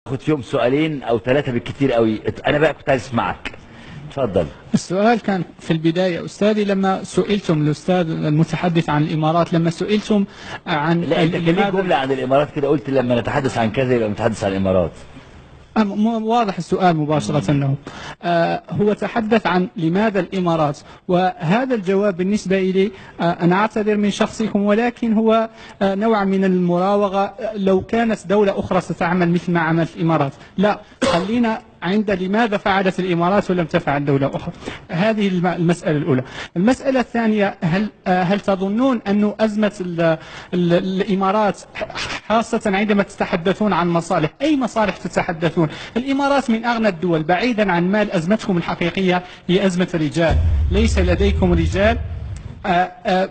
خد فيهم سؤالين او ثلاثة بالكثير قوي. انا بقى كنت عايز اسمعك، اتفضل. السؤال كان في البداية أستاذي، لما سئلتم الأستاذ المتحدث عن الإمارات، لما سئلتم عن لا انت كان جملة عن الامارات كده، قلت لما نتحدث عن كذا يبقى نتحدث عن الامارات. واضح السؤال مباشرة له. هو تحدث عن لماذا الإمارات، وهذا الجواب بالنسبة إلي أنا أعتذر من شخصكم، ولكن هو نوع من المراوغة. لو كانت دولة أخرى ستعمل مثل ما عملت الإمارات، لا، خلينا عند لماذا فعلت الإمارات ولم تفعل دولة أخرى. هذه المسألة الأولى. المسألة الثانية، هل تظنون أن أزمة الإمارات، خاصة عندما تتحدثون عن مصالح، أي مصالح تتحدثون؟ الإمارات من أغنى الدول بعيدا عن مال. أزمتكم الحقيقية هي أزمة رجال، ليس لديكم رجال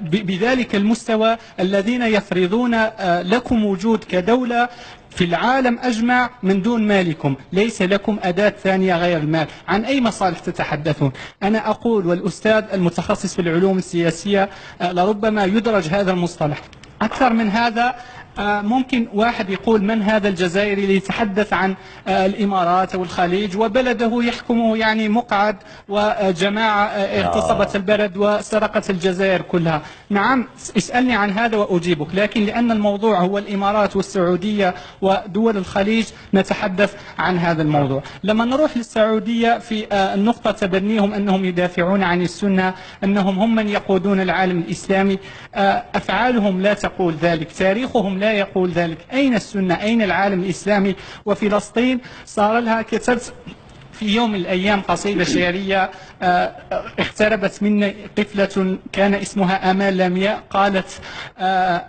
بذلك المستوى الذين يفرضون لكم وجود كدولة في العالم أجمع من دون مالكم. ليس لكم أداة ثانية غير المال. عن أي مصالح تتحدثون؟ أنا أقول، والأستاذ المتخصص في العلوم السياسية لربما يدرج هذا المصطلح أكثر من هذا. ممكن واحد يقول من هذا الجزائري اللي يتحدث عن الإمارات أو الخليج وبلده يحكمه يعني مقعد وجماعة اغتصبت البلد وسرقت الجزائر كلها؟ نعم، اسألني عن هذا وأجيبك، لكن لأن الموضوع هو الإمارات والسعودية ودول الخليج نتحدث عن هذا الموضوع. لما نروح للسعودية في النقطة تبنيهم أنهم يدافعون عن السنة، أنهم هم من يقودون العالم الإسلامي، أفعالهم لا تقول ذلك، تاريخهم لا يقول ذلك. أين السنة؟ أين العالم الإسلامي؟ وفلسطين صار لها، كتبت في يوم من الأيام قصيدة شعرية اقتربت مني طفلة كان اسمها أمال لمياء، قالت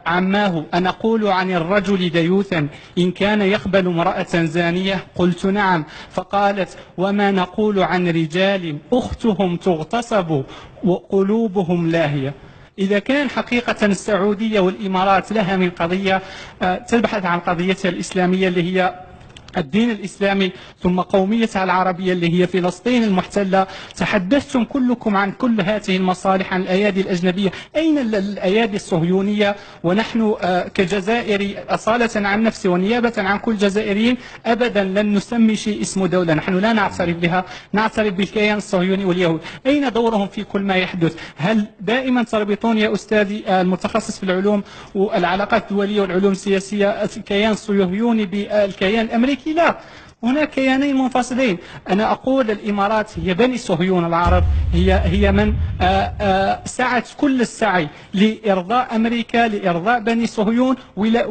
عماه أنقول عن الرجل ديوثا إن كان يقبل امرأة زانية؟ قلت نعم. فقالت وما نقول عن رجال أختهم تغتصب وقلوبهم لاهية. إذا كان حقيقة السعودية والإمارات لها من قضية تبحث عن قضيتها الإسلامية اللي هي الدين الإسلامي، ثم قوميتها العربية اللي هي فلسطين المحتلة، تحدثتم كلكم عن كل هذه المصالح، عن الأيادي الأجنبية. أين الأيادي الصهيونية؟ ونحن كجزائري أصالة عن نفسي ونيابة عن كل جزائريين أبدا لن نسمي شيء اسمه دولة. نحن لا نعترف بها، نعترف بالكيان الصهيوني واليهود. أين دورهم في كل ما يحدث؟ هل دائما تربطون يا أستاذي المتخصص في العلوم والعلاقات الدولية والعلوم السياسية الكيان الصهيوني بالكيان الأمريكي؟ لا، هناك كيانين منفصلين. أنا أقول الإمارات هي بني صهيون العرب، هي من سعت كل السعي لإرضاء أمريكا، لإرضاء بني صهيون،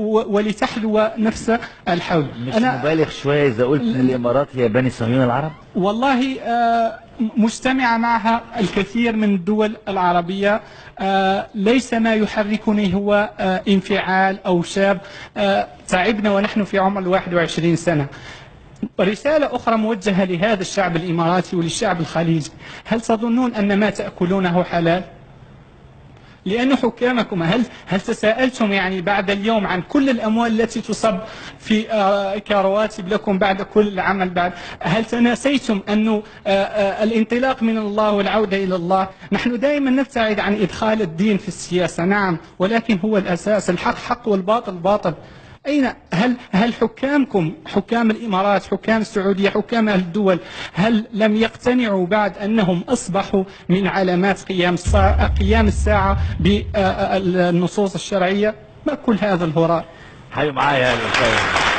ولتحلو نفس الحول. مش مبالغ شوية إذا قلت إن الإمارات هي بني صهيون العرب؟ والله مجتمع معها الكثير من الدول العربية. ليس ما يحركني هو انفعال أو شاب. تعبنا ونحن في عمر 21 سنة. رسالة أخرى موجهة لهذا الشعب الإماراتي وللشعب الخليجي، هل تظنون أن ما تأكلونه حلال؟ لأن حكامكم، هل تساءلتم يعني بعد اليوم عن كل الأموال التي تصب في كرواتب لكم بعد كل عمل؟ هل تناسيتم أن الانطلاق من الله والعودة إلى الله؟ نحن دائما نبتعد عن إدخال الدين في السياسة، نعم، ولكن هو الأساس. الحق حق والباطل باطل. أين هل حكامكم، حكام الإمارات، حكام السعودية، حكام أهل الدول، هل لم يقتنعوا بعد أنهم أصبحوا من علامات قيام الساعة بالنصوص الشرعية؟ ما كل هذا الهراء؟ حيوا معايا يا أستاذ.